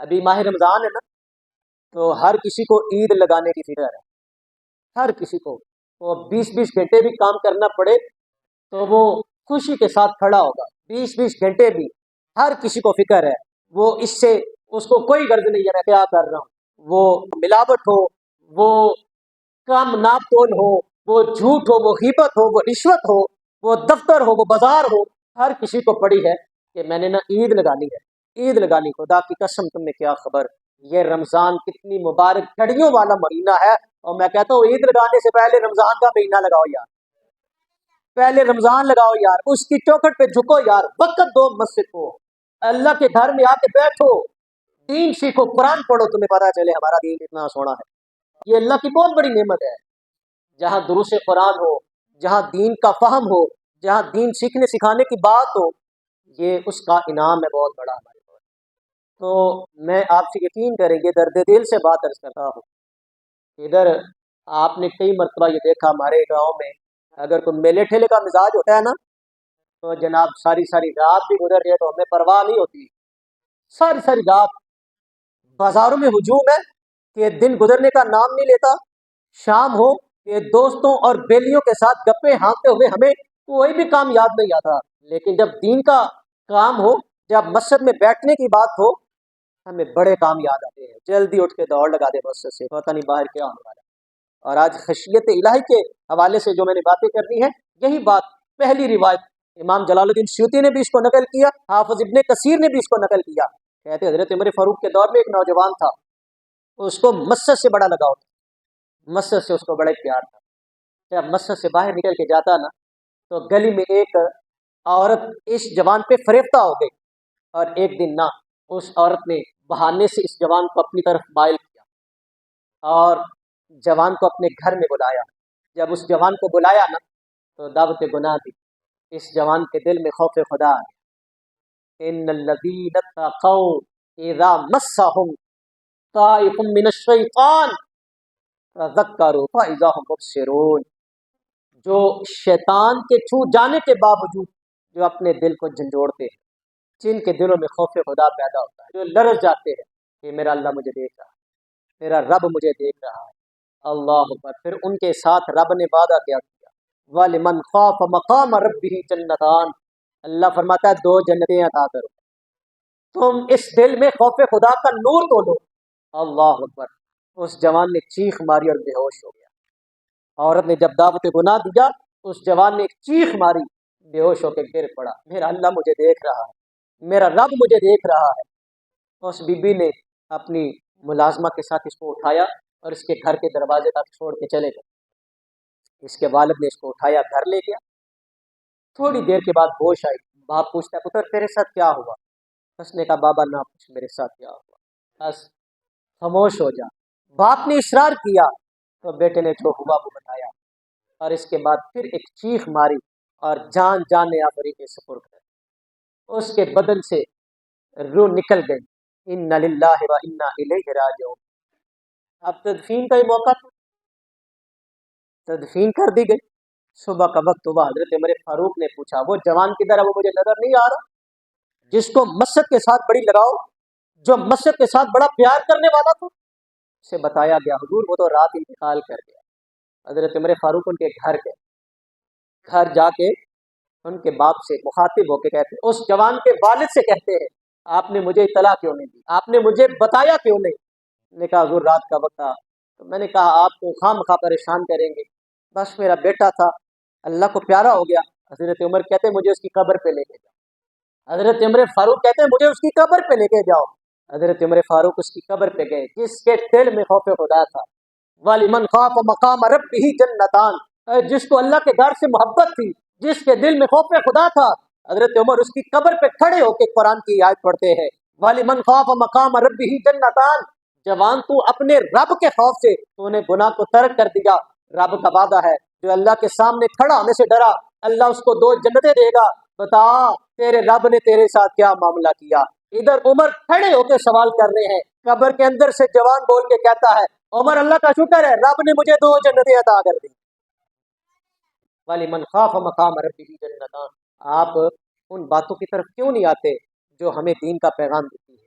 ابھی ماہ رمضان ہے نا، تو ہر کسی کو عید لگانے کی فکر ہے، ہر کسی کو، وہ 20 20 گھنٹے بھی کام کرنا پڑے تو وہ خوشی کے ساتھ کھڑا ہوگا، 20 20 گھنٹے بھی، ہر کسی کو فکر ہے، وہ اس سے اس کو کوئی غرض نہیں ہے میں کیا کر رہا ہوں، وہ ملاوٹ ہو، وہ کام ناپ تول ہو، وہ جھوٹ ہو، وہ غیبت ہو، وہ رشوت ہو، وہ دفتر ہو، وہ بازار ہو، ہر کسی کو پڑی ہے کہ میں نے نا عید لگانی ہے، عید لگانی، خدا کی قسم تم نے کیا خبر، یہ رمضان کتنی مبارک گھڑیوں والا مہینہ ہے، اور میں کہتا ہوں عید لگانے سے پہلے رمضان کا مہینہ لگاؤ یار، پہلے رمضان لگاؤ یار، اس کی چوکھٹ پہ جھکو یار، وقت دو مسجد کو، اللہ کے گھر میں آ کے بیٹھو، دین سیکھو، قرآن پڑھو، تمہیں پتا چلے ہمارا دین اتنا سونا ہے، یہ اللہ کی بہت بڑی نعمت ہے، جہاں دروس قرآن ہو، جہاں دین کا فہم ہو، جہاں دین سیکھنے سکھانے کی بات ہو، یہ اس کا انعام ہے بہت بڑا ہمارے پاس۔ تو میں آپ سے یقین کریں گے درد دل سے بات عرض کرتا ہوں، ادھر آپ نے کئی مرتبہ یہ دیکھا ہمارے گاؤں میں اگر کوئی میلے ٹھیلے کا مزاج ہوتا ہے نا، تو جناب ساری ساری رات بھی گزر جائے تو ہمیں پرواہ نہیں ہوتی، ساری ساری رات بازاروں میں ہجوم ہے کہ دن گزرنے کا نام نہیں لیتا، شام ہو کہ دوستوں اور بیلیوں کے ساتھ گپے ہانکتے ہوئے ہمیں کوئی بھی کام یاد نہیں آتا، لیکن جب دین کا کام ہو، جب مسجد میں بیٹھنے کی بات ہو، ہمیں بڑے کام یاد آتے ہیں، جلدی اٹھ کے دوڑ لگا دے مسجد سے، پتہ نہیں باہر کیا ہونے والا ہے۔ اور آج خشیت الہی کے حوالے سے جو میں نے باتیں کرنی ہے، یہی بات پہلی روایت امام جلال الدین سیوطی نے بھی اس کو نقل کیا، حافظ ابن کثیر نے بھی اس کو نقل کیا، کہتے حضرت عمر فاروق کے دور میں ایک نوجوان تھا، اس کو مسجد سے بڑا لگاؤ تھا، مسجد سے اس کو بڑا پیار تھا، جب مسجد سے باہر نکل کے جاتا نا تو گلی میں ایک عورت اس جوان پہ فریفتہ ہو گئی، اور ایک دن نہ اس عورت نے بہانے سے اس جوان کو اپنی طرف مائل کیا اور جوان کو اپنے گھر میں بلایا، جب اس جوان کو بلایا نا تو دعوت گناہ دی، اس جوان کے دل میں خوف خدا آ گیا، ان الذین اتقوا اذا مسهم طائف من الشیطان تذکروا فاذا هم مبصرون، جو شیطان کے چھو جانے کے باوجود جو اپنے دل کو جھنجھوڑتے ہیں، جن کے دلوں میں خوف خدا پیدا ہوتا ہے، جو لرز جاتے ہیں کہ میرا اللہ مجھے دیکھ رہا ہے، میرا رب مجھے دیکھ رہا ہے، اللہ اکبر، پھر ان کے ساتھ رب نے وعدہ کیا وَلِمَنْ خَافَ مَقَامَ رَبِّهِ جَنَّتَانِ، اللہ فرماتا ہے دو جنتیں عطا کرو، تم اس دل میں خوف خدا کا نور تو لو، اللہ اکبر، اس جوان نے چیخ ماری اور بے ہوش ہو گیا، عورت نے جب دعوت گناہ دیا، اس جوان نے ایک چیخ ماری، بے ہوش ہو کے گر پڑا، میرا اللہ مجھے دیکھ رہا ہے، میرا رب مجھے دیکھ رہا ہے، اس بی بی نے اپنی ملازمہ کے ساتھ اس کو اٹھایا اور اس کے گھر کے دروازے تک چھوڑ کے چلے گئے، اس کے والد نے اس کو اٹھایا گھر لے گیا، تھوڑی دیر کے بعد ہوش آئی، باپ پوچھتا ہے پتر تیرے ساتھ کیا ہوا، اس نے کہا بابا نہ پوچھ میرے ساتھ کیا ہوا، بس خاموش ہو جا، باپ نے اصرار کیا تو بیٹے نے جو ہوا وہ بتایا، اور اس کے بعد پھر ایک چیخ ماری اور جان جان آفری کے سپرد کر، اس کے بدن سے روح نکل گئی، ان للہ و انا الیہ راجعون، اب تدفین کا ہی موقع تھا، تدفین کر دی گئی، صبح کا وقت ہوا، حضرت عمر فاروق نے پوچھا وہ جوان کدھر ہے، وہ مجھے نظر نہیں آ رہا، جس کو مسجد کے ساتھ بڑی لگاؤ، جو مسجد کے ساتھ بڑا پیار کرنے والا تھا، اسے بتایا گیا حضور وہ تو رات انتقال کر گیا، حضرت عمر فاروق ان کے گھر گئے، گھر جا کے ان کے باپ سے مخاطب ہو کے کہتے ہیں، اس جوان کے والد سے کہتے ہیں آپ نے مجھے اطلاع کیوں نہیں دی، آپ نے مجھے بتایا کیوں نہیں، نے کہا حضور رات کا وقت تھا تو میں نے کہا آپ کو خواہ مخواہ پریشان کریں گے، بس میرا بیٹا تھا اللہ کو پیارا ہو گیا، حضرت عمر کہتے ہیں مجھے اس کی قبر پہ لے کے جاؤ، حضرت عمر فاروق کہتے ہیں مجھے اس کی قبر پہ لے کے جاؤ، حضرت عمر فاروق اس کی قبر پہ گئے، جس کے دل میں خوف خدا تھا، وَلِمَنْ خَافَ مَقَامَ رَبِّهِ جَنَّتَانِ، جس کو اللہ کے گھر سے محبت تھی، جس کے دل میں خوف خدا تھا، حضرت عمر اس کی قبر پہ کھڑے ہو کے قرآن کی آیت پڑھتے ہیں، وَلِمَنْ خَافَ مَقَامَ رَبِّهِ جَنَّتَانِ، جوان تو اپنے رب کے خوف سے تو نے گناہ کو ترک کر دیا، رب کا وعدہ ہے جو اللہ کے سامنے کھڑا ہونے سے ڈرا اللہ اس کو دو جنتیں دے گا، بتا تیرے رب نے تیرے ساتھ کیا معاملہ کیا، ادھر عمر کھڑے ہو کے سوال کر رہے ہیں، قبر کے اندر سے جوان بول کے کہتا ہے عمر اللہ کا شکر ہے رب نے مجھے دو جنتیں عطا کر دی، وَلِمَنْ خَافَ مَقَامَ رَبِّهِ جَنَّتَانِ، آپ ان باتوں کی طرف کیوں نہیں آتے جو ہمیں دین کا پیغام دیتی ہے،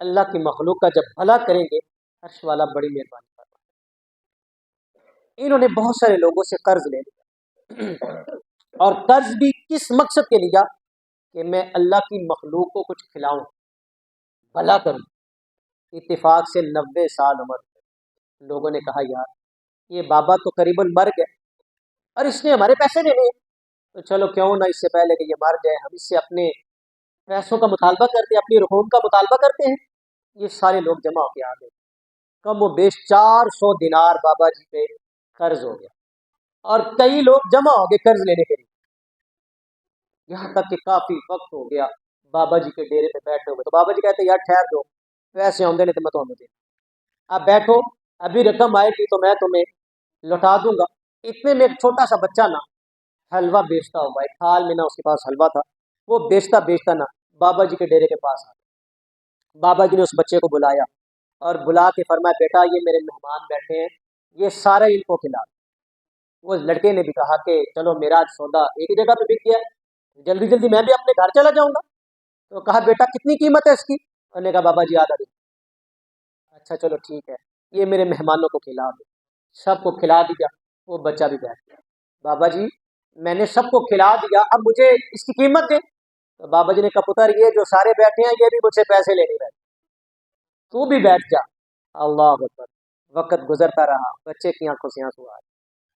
اللہ کی مخلوق کا جب بھلا کریں گے عرش والا بڑی مہربانی کرتا ہے۔ انہوں نے بہت سارے لوگوں سے قرض لے لیا اور قرض بھی کس مقصد کے لیا کہ میں اللہ کی مخلوق کو کچھ کھلاؤں، بھلا کروں۔ اتفاق سے 90 سال عمر تھے۔ لوگوں نے کہا یار یہ بابا تو قریباً مر گئے اور اس نے ہمارے پیسے لے لیے، تو چلو کیوں نہ اس سے پہلے کہ یہ مر جائے ہم اس سے اپنے پیسوں کا مطالبہ کرتے ہیں، اپنی رقوم کا مطالبہ کرتے ہیں۔ یہ سارے لوگ جمع ہو کے آ گئے، کم و بیش 400 دینار بابا جی پہ قرض ہو گیا اور کئی لوگ جمع ہو گئے قرض لینے کے لیے، یہاں تک کہ کافی وقت ہو گیا بابا جی کے ڈیرے پہ بیٹھے ہوئے۔ تو بابا جی کہتے ہیں یار ٹھہر دو، پیسے آمدے نہیں تو میں تو مجھے اب بیٹھو، ابھی رقم آئے گی تو میں تمہیں لوٹا دوں گا۔ اتنے میں ایک چھوٹا سا بچہ نا حلوہ بیچتا ہوا، ایک تھال میں نا اس کے پاس حلوہ تھا، وہ بیچتا بیچتا نا بابا جی کے ڈیرے کے پاس آ گیا۔ بابا جی نے اس بچے کو بلایا اور بلا کے فرمایا بیٹا یہ میرے مہمان بیٹھے ہیں، یہ سارے ان کو کھلا۔ وہ لڑکے نے بھی کہا کہ چلو میرا سودا ایک ہی جگہ پہ بک گیا، جلدی جلدی میں بھی اپنے گھر چلا جاؤں گا۔ تو کہا بیٹا کتنی قیمت ہے اس کی؟ انہوں نے کہا بابا جی آدھا دے۔ اچھا چلو ٹھیک ہے، یہ میرے مہمانوں کو کھلا دو۔ سب کو کھلا دیا، وہ بچہ بھی بیٹھ گیا۔ بابا جی میں نے سب کو کھلا دیا، اب مجھے اس کی قیمت دے۔ تو بابا جی نے کہا پتر یہ جو سارے بیٹھے ہیں یہ بھی مجھ سے پیسے لینے بیٹھے، تو بھی بیٹھ جا۔ اللہ اکبر۔ وقت گزرتا رہا، بچے کی آنکھوں سے آنسو آئے۔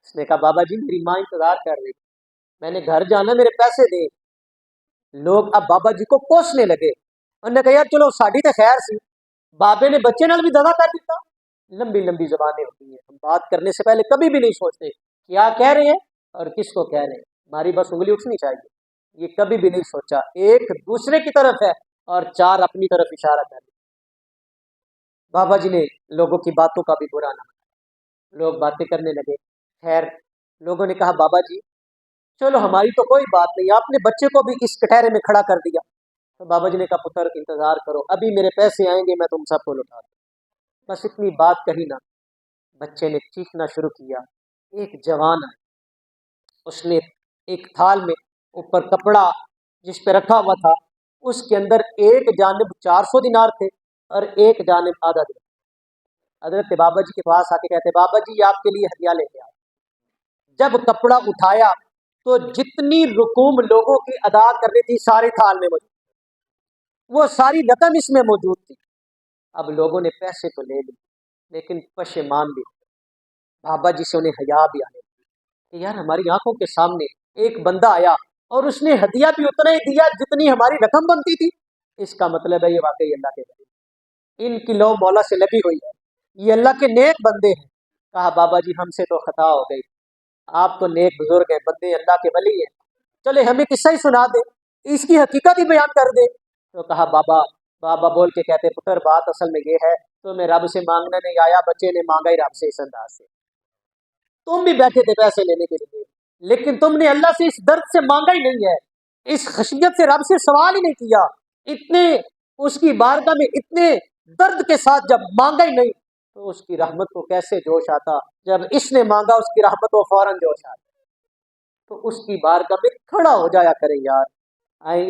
اس نے کہا بابا جی میری ماں انتظار کر رہی، میں نے گھر جانا، میرے پیسے دے۔ لوگ اب بابا جی کو کوسنے لگے، انہوں نے کہا یار چلو ساڈی تے خیر سی، بابے نے بچے نال بھی دغا کر دیتا۔ لمبی لمبی زبانیں ہوتی ہیں، ہم بات کرنے سے پہلے کبھی بھی نہیں سوچتے کیا کہہ رہے ہیں اور کس کو کہہ رہے ہیں، ہماری بس انگلی اٹھنی چاہیے۔ یہ کبھی بھی نہیں سوچا، ایک دوسرے کی طرف ہے اور چار اپنی طرف اشارہ کر دیا۔ بابا جی نے لوگوں کی باتوں کا بھی برا نہ مانا، لوگ باتیں کرنے لگے۔ خیر لوگوں نے کہا بابا جی چلو ہماری تو کوئی بات نہیں، آپ نے بچے کو بھی اس کٹہرے میں کھڑا کر دیا۔ تو بابا جی نے کہا پتر انتظار کرو، ابھی میرے پیسے آئیں گے میں تم سب کو لوٹا دوں۔ بس اتنی بات کہی نا، بچے نے چیخنا شروع کیا۔ ایک جوان آیا، اس نے ایک تھال میں اوپر کپڑا جس پہ رکھا ہوا تھا، اس کے اندر ایک جانب 400 دینار تھے اور ایک جانب آدھا دینار۔ حضرت بابا جی کے پاس آ کے کہتے بابا جی آپ کے لیے ہدیہ لے کے آئے۔ جب کپڑا اٹھایا تو جتنی رقوم لوگوں کی ادا کرنی تھی ساری تھال میں موجود، وہ ساری رقم اس میں موجود تھی۔ اب لوگوں نے پیسے تو لے لی لیکن پشیمان بھی ہوئے۔ بابا جی سے انہیں حیا بھی آنے لگی کہ یار ہماری آنکھوں کے سامنے ایک بندہ آیا اور اس نے ہدیہ بھی اتنا ہی دیا جتنی ہماری رقم بنتی تھی، اس کا مطلب ہے یہ واقعی اللہ کے بندے، ان کی لو مولا سے لگی ہوئی ہے، یہ اللہ کے نیک بندے ہیں۔ کہا بابا جی ہم سے تو خطا ہو گئی، آپ تو نیک بزرگ ہیں، بندے اللہ کے ولی ہیں، چلے ہمیں قصہ ہی سنا دے، اس کی حقیقت ہی بیان کر دے۔ تو کہا بابا بول کے کہتے پتر بات اصل میں یہ ہے تو میں رب سے مانگنے نہیں آیا، بچے نے مانگا ہی رب سے اس انداز سے۔ تم بھی بیٹھے تھے پیسے لینے کے لیے لیکن تم نے اللہ سے اس درد سے مانگا ہی نہیں ہے، اس خشیت سے رب سے سوال ہی نہیں کیا، اتنے اس کی بارگاہ میں اتنے درد کے ساتھ جب مانگا ہی نہیں تو اس کی رحمت کو کیسے جوش آتا؟ جب اس نے مانگا اس کی رحمت کو فوراً جوش آتا۔ تو اس کی بارگاہ میں کھڑا ہو جایا کریں یار، آئیں